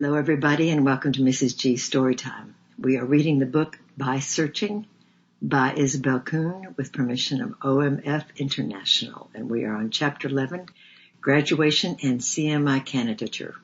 Hello, everybody, and welcome to Mrs. G Storytime. We are reading the book By Searching by Isabel Kuhn with permission of OMF International, and we are on Chapter 11, Graduation and CMI Candidature.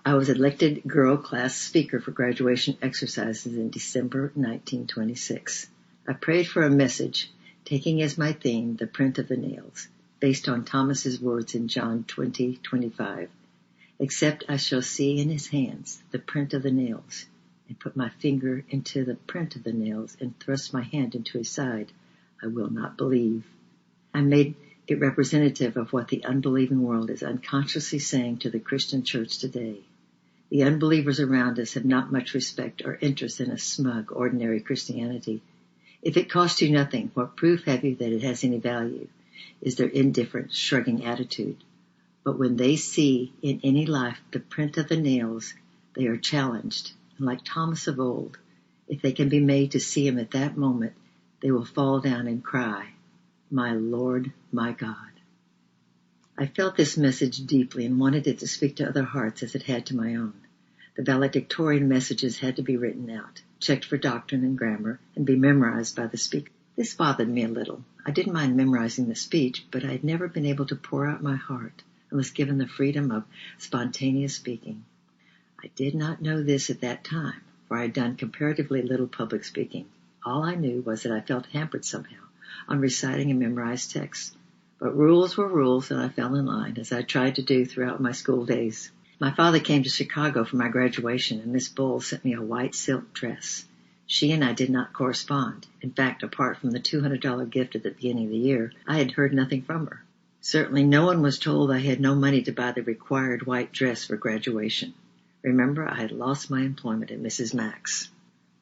I was elected Girl Class Speaker for graduation exercises in December 1926. I prayed for a message, taking as my theme the print of the nails, based on Thomas's words in John 20:25. Except I shall see in his hands the print of the nails, and put my finger into the print of the nails, and thrust my hand into his side, I will not believe. I made it representative of what the unbelieving world is unconsciously saying to the Christian church today. The unbelievers around us have not much respect or interest in a smug, ordinary Christianity. If it costs you nothing, what proof have you that it has any value? Is their indifferent, shrugging attitude. But when they see in any life the print of the nails, they are challenged. And like Thomas of old, if they can be made to see him at that moment, they will fall down and cry, "My Lord, my God." I felt this message deeply and wanted it to speak to other hearts as it had to my own. The valedictorian messages had to be written out, checked for doctrine and grammar, and be memorized by the speaker. This bothered me a little. I didn't mind memorizing the speech, but I had never been able to pour out my heart and was given the freedom of spontaneous speaking. I did not know this at that time, for I had done comparatively little public speaking. All I knew was that I felt hampered somehow on reciting a memorized text. But rules were rules, and I fell in line, as I tried to do throughout my school days. My father came to Chicago for my graduation, and Miss Bowles sent me a white silk dress. She and I did not correspond. In fact, apart from the $200 gift at the beginning of the year, I had heard nothing from her. Certainly no one was told I had no money to buy the required white dress for graduation. Remember, I had lost my employment at Mrs. Mack's.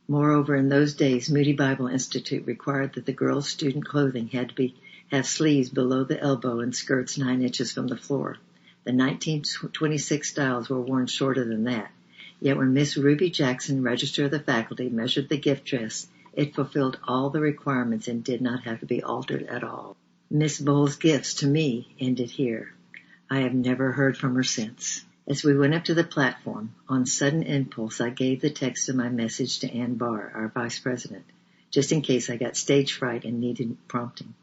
Moreover, in those days, Moody Bible Institute required that the girls' student clothing had to have sleeves below the elbow and skirts 9 inches from the floor. The 1926 styles were worn shorter than that. Yet when Miss Ruby Jackson, Register of the Faculty, measured the gift dress, it fulfilled all the requirements and did not have to be altered at all. Miss Bowles' gifts to me ended here. I have never heard from her since. As we went up to the platform, on sudden impulse, I gave the text of my message to Ann Barr, our vice president, just in case I got stage fright and needed prompting.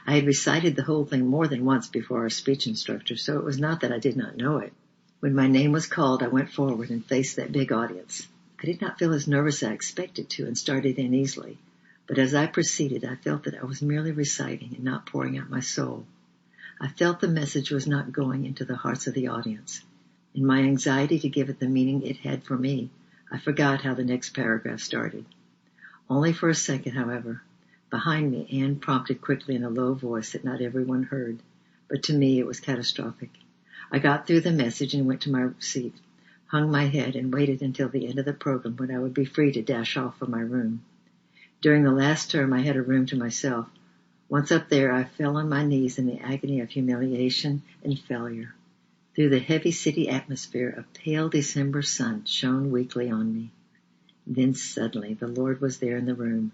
I had recited the whole thing more than once before our speech instructor, so it was not that I did not know it. When my name was called, I went forward and faced that big audience. I did not feel as nervous as I expected to and started in easily. But as I proceeded, I felt that I was merely reciting and not pouring out my soul. I felt the message was not going into the hearts of the audience. In my anxiety to give it the meaning it had for me, I forgot how the next paragraph started. Only for a second, however. Behind me, Anne prompted quickly in a low voice that not everyone heard, but to me it was catastrophic. I got through the message and went to my seat, hung my head, and waited until the end of the program when I would be free to dash off for my room. During the last term, I had a room to myself. Once up there, I fell on my knees in the agony of humiliation and failure. Through the heavy city atmosphere, a pale December sun shone weakly on me. Then suddenly, the Lord was there in the room.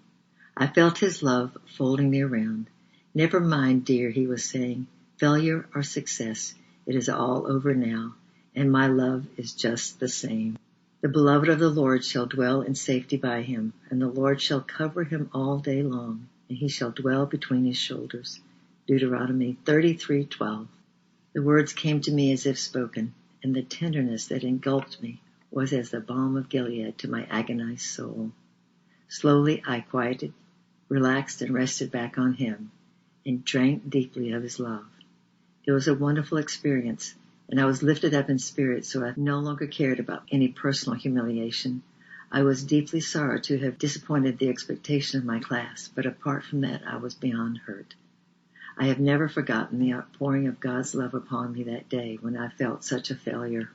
I felt his love folding me around. "Never mind, dear," he was saying. "Failure or success, it is all over now, and my love is just the same. The beloved of the Lord shall dwell in safety by him, and the Lord shall cover him all day long, and he shall dwell between his shoulders." Deuteronomy 33:12. The words came to me as if spoken, and the tenderness that engulfed me was as the balm of Gilead to my agonized soul. Slowly I quieted, relaxed, and rested back on him, and drank deeply of his love. It was a wonderful experience, and I was lifted up in spirit, so I no longer cared about any personal humiliation. I was deeply sorry to have disappointed the expectation of my class, but apart from that, I was beyond hurt. I have never forgotten the outpouring of God's love upon me that day when I felt such a failure.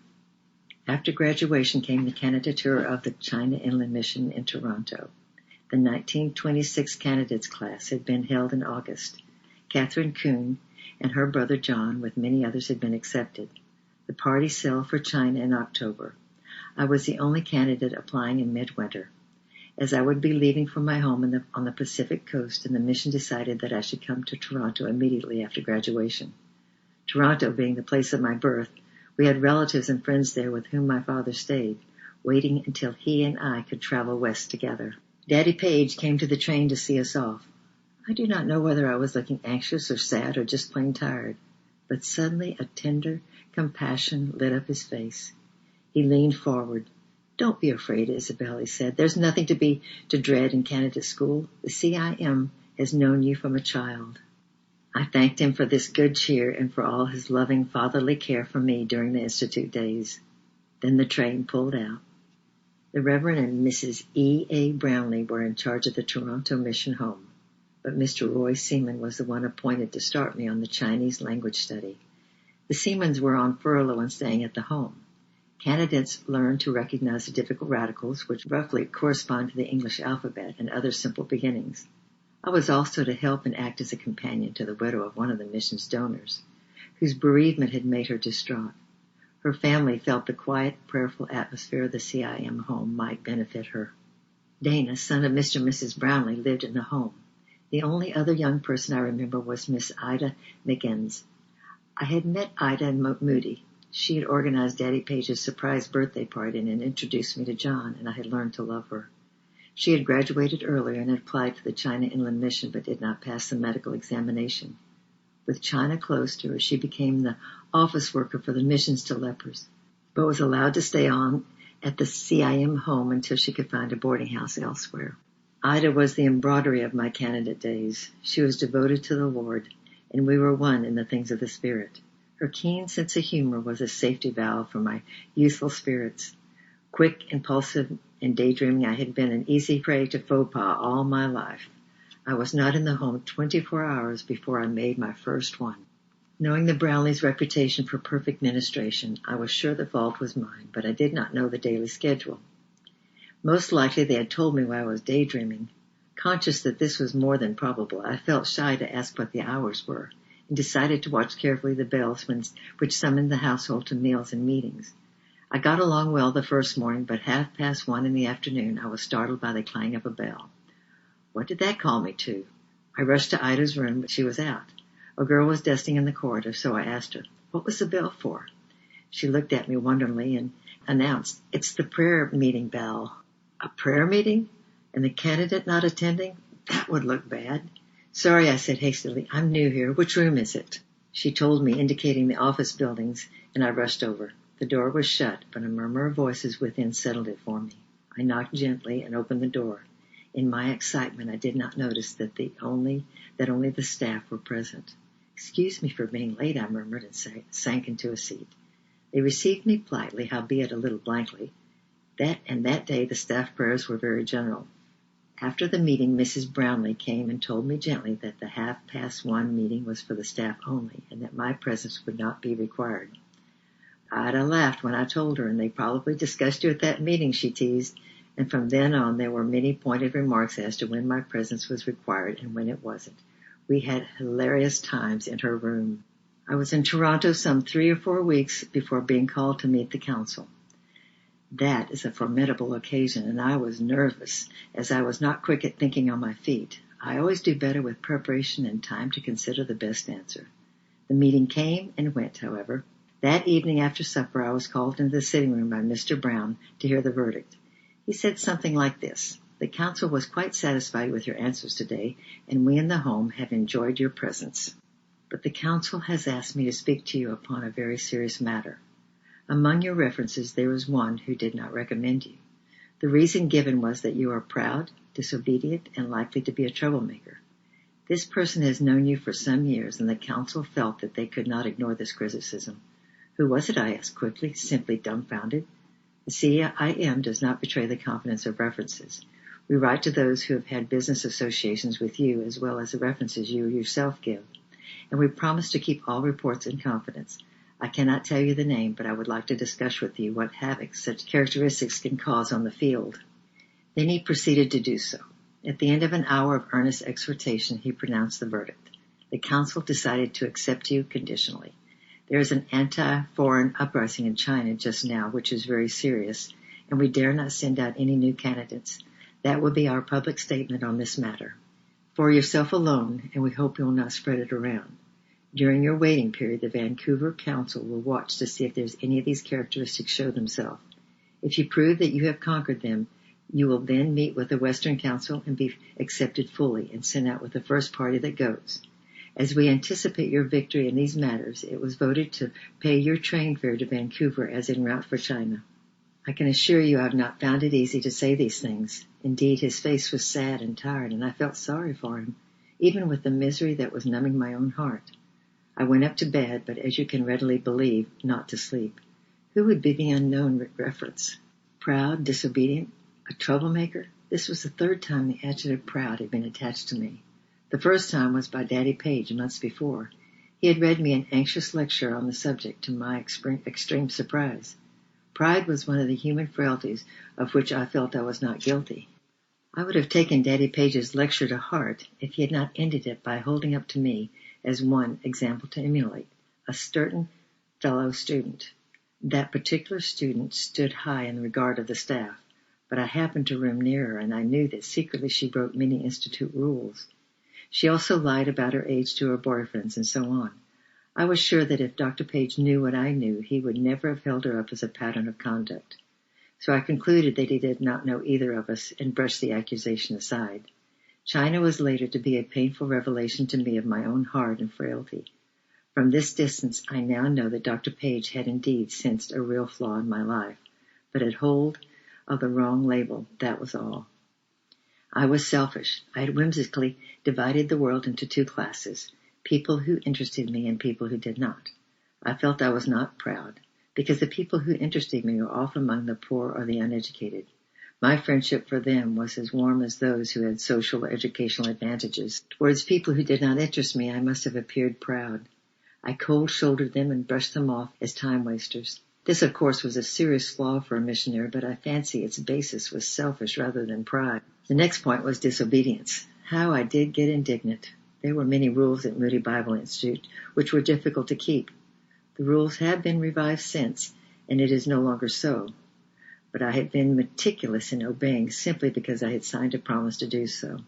After graduation came the candidature of the China Inland Mission in Toronto. The 1926 candidates class had been held in August. Catherine Kuhn and her brother John, with many others, had been accepted. The party sailed for China in October. I was the only candidate applying in midwinter. As I would be leaving for my home on the Pacific coast, and the mission decided that I should come to Toronto immediately after graduation. Toronto being the place of my birth, we had relatives and friends there with whom my father stayed. waiting until he and I could travel west together. Daddy Page came to the train to see us off. I do not know whether I was looking anxious or sad or just plain tired, but suddenly a tender compassion lit up his face. He leaned forward. "Don't be afraid, Isabel," he said. "There's nothing to dread in Canada School. The CIM has known you from a child." I thanked him for this good cheer and for all his loving fatherly care for me during the Institute days. Then the train pulled out. The Reverend and Mrs. E.A. Brownlee were in charge of the Toronto Mission Home, but Mr. Roy Seaman was the one appointed to start me on the Chinese language study. The Seamans were on furlough and staying at the home. Candidates learned to recognize the difficult radicals, which roughly correspond to the English alphabet, and other simple beginnings. I was also to help and act as a companion to the widow of one of the mission's donors, whose bereavement had made her distraught. Her family felt the quiet, prayerful atmosphere of the CIM home might benefit her. Dana, son of Mr. and Mrs. Brownlee, lived in the home. The only other young person I remember was Miss Ida McGinns. I had met Ida in Moody. She had organized Daddy Page's surprise birthday party and had introduced me to John, and I had learned to love her. She had graduated earlier and had applied for the China Inland Mission but did not pass the medical examination. With China close to her, she became the office worker for the missions to lepers, but was allowed to stay on at the CIM home until she could find a boarding house elsewhere. Ida was the embroidery of my candidate days. She was devoted to the Lord, and we were one in the things of the Spirit. Her keen sense of humor was a safety valve for my youthful spirits. Quick, impulsive, and daydreaming, I had been an easy prey to faux pas all my life. I was not in the home 24 hours before I made my first one. Knowing the Brownlees' reputation for perfect ministration, I was sure the fault was mine, but I did not know the daily schedule. Most likely they had told me while I was daydreaming. Conscious that this was more than probable, I felt shy to ask what the hours were, and decided to watch carefully the bells which summoned the household to meals and meetings. I got along well the first morning, but 1:30 in the afternoon I was startled by the clang of a bell. What did that call me to? I rushed to Ida's room, but she was out. A girl was dusting in the corridor, so I asked her, "What was the bell for?" She looked at me wonderingly and announced, "It's the prayer meeting bell." A prayer meeting? And the candidate not attending? That would look bad. "Sorry," I said hastily. "I'm new here. Which room is it?" She told me, indicating the office buildings, and I rushed over. The door was shut, but a murmur of voices within settled it for me. I knocked gently and opened the door. In my excitement, I did not notice that only the staff were present. "Excuse me for being late," I murmured and sank into a seat. They received me politely, howbeit a little blankly. That day the staff prayers were very general. After the meeting, Mrs. Brownlee came and told me gently that the 1:30 meeting was for the staff only, and that my presence would not be required. Ida laughed when I told her, "And they probably discussed you at that meeting," she teased, and from then on there were many pointed remarks as to when my presence was required and when it wasn't. We had hilarious times in her room. I was in Toronto some 3 or 4 weeks before being called to meet the council. That is a formidable occasion, and I was nervous, as I was not quick at thinking on my feet. I always do better with preparation and time to consider the best answer. The meeting came and went, however. That evening after supper, I was called into the sitting room by Mr. Brown to hear the verdict. He said something like this: "The council was quite satisfied with your answers today, and we in the home have enjoyed your presence. But the council has asked me to speak to you upon a very serious matter. Among your references there is one who did not recommend you. The reason given was that you are proud, disobedient, and likely to be a troublemaker. This person has known you for some years, and the council felt that they could not ignore this criticism." "Who was it?" I asked quickly, simply dumbfounded. "The CIM does not betray the confidence of references. We write to those who have had business associations with you as well as the references you yourself give, and we promise to keep all reports in confidence. I cannot tell you the name, but I would like to discuss with you what havoc such characteristics can cause on the field." Then he proceeded to do so. At the end of an hour of earnest exhortation, he pronounced the verdict. The council decided to accept you conditionally. There is an anti-foreign uprising in China just now, which is very serious, and we dare not send out any new candidates. That will be our public statement on this matter. For yourself alone, and we hope you will not spread it around. During your waiting period, the Vancouver Council will watch to see if there's any of these characteristics show themselves. If you prove that you have conquered them, you will then meet with the Western Council and be accepted fully and sent out with the first party that goes. As we anticipate your victory in these matters, it was voted to pay your train fare to Vancouver as en route for China. I can assure you I have not found it easy to say these things. Indeed, his face was sad and tired, and I felt sorry for him, even with the misery that was numbing my own heart. I went up to bed, but as you can readily believe, not to sleep. Who would be the unknown reference? Proud, disobedient, a troublemaker? This was the third time the adjective proud had been attached to me. The first time was by Daddy Page months before. He had read me an anxious lecture on the subject, to my extreme surprise. Pride was one of the human frailties of which I felt I was not guilty. I would have taken Daddy Page's lecture to heart if he had not ended it by holding up to me as one example to emulate, a certain fellow student. That particular student stood high in the regard of the staff, but I happened to room near her, and I knew that secretly she broke many institute rules. She also lied about her age to her boyfriends and so on. I was sure that if Dr. Page knew what I knew, he would never have held her up as a pattern of conduct. So I concluded that he did not know either of us and brushed the accusation aside. China was later to be a painful revelation to me of my own heart and frailty. From this distance, I now know that Dr. Page had indeed sensed a real flaw in my life, but had hold of the wrong label, that was all. I was selfish. I had whimsically divided the world into two classes, people who interested me and people who did not. I felt I was not proud, because the people who interested me were often among the poor or the uneducated. My friendship for them was as warm as those who had social or educational advantages. Towards people who did not interest me, I must have appeared proud. I cold-shouldered them and brushed them off as time-wasters. This, of course, was a serious flaw for a missionary, but I fancy its basis was selfish rather than pride. The next point was disobedience. How I did get indignant. There were many rules at Moody Bible Institute which were difficult to keep. The rules have been revised since, and it is no longer so. But I had been meticulous in obeying simply because I had signed a promise to do so.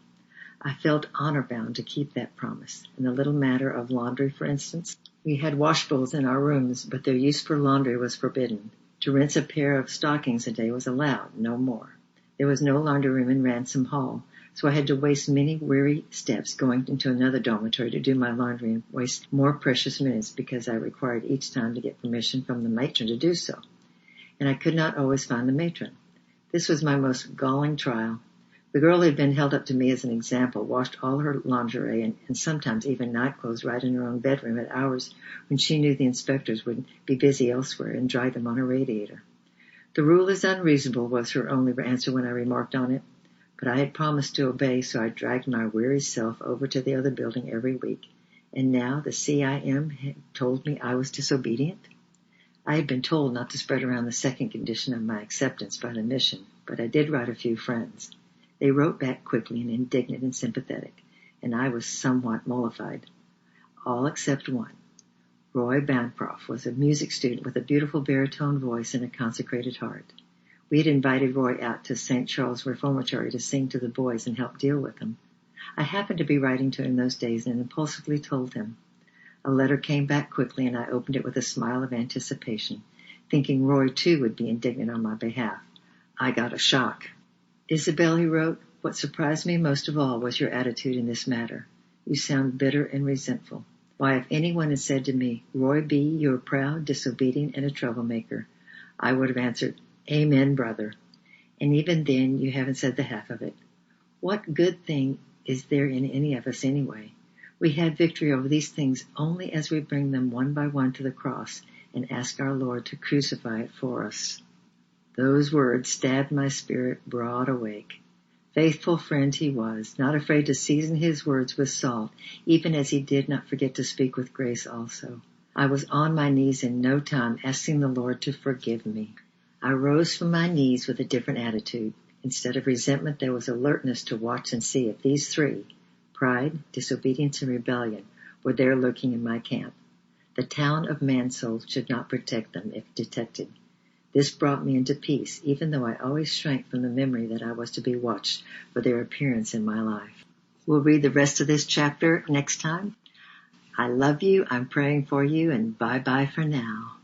I felt honor-bound to keep that promise. In the little matter of laundry, for instance, we had washbowls in our rooms, but their use for laundry was forbidden. To rinse a pair of stockings a day was allowed, no more. There was no laundry room in Ransom Hall, so I had to waste many weary steps going into another dormitory to do my laundry and waste more precious minutes because I required each time to get permission from the matron to do so. And I could not always find the matron. This was my most galling trial. The girl who had been held up to me as an example washed all her lingerie and sometimes even nightclothes right in her own bedroom at hours when she knew the inspectors would be busy elsewhere and dried them on a radiator. The rule is unreasonable was her only answer when I remarked on it, but I had promised to obey, so I dragged my weary self over to the other building every week. And now the CIM had told me I was disobedient. I had been told not to spread around the second condition of my acceptance by the mission, but I did write a few friends. They wrote back quickly and indignant and sympathetic, and I was somewhat mollified. All except one. Roy Bancroft was a music student with a beautiful baritone voice and a consecrated heart. We had invited Roy out to St. Charles Reformatory to sing to the boys and help deal with them. I happened to be writing to him those days and impulsively told him. A letter came back quickly, and I opened it with a smile of anticipation, thinking Roy too would be indignant on my behalf. I got a shock. Isabel, he wrote, what surprised me most of all was your attitude in this matter. You sound bitter and resentful. Why, if anyone had said to me, Roy B., you're proud, disobedient, and a troublemaker, I would have answered, Amen, brother. And even then, you haven't said the half of it. What good thing is there in any of us anyway? We have victory over these things only as we bring them one by one to the cross and ask our Lord to crucify it for us. Those words stabbed my spirit broad awake. Faithful friend he was, not afraid to season his words with salt, even as he did not forget to speak with grace also. I was on my knees in no time, asking the Lord to forgive me. I rose from my knees with a different attitude. Instead of resentment, there was alertness to watch and see if these three, pride, disobedience, and rebellion, were there lurking in my camp. The town of Mansoul should not protect them if detected. This brought me into peace, even though I always shrank from the memory that I was to be watched for their appearance in my life. We'll read the rest of this chapter next time. I love you, I'm praying for you, and bye-bye for now.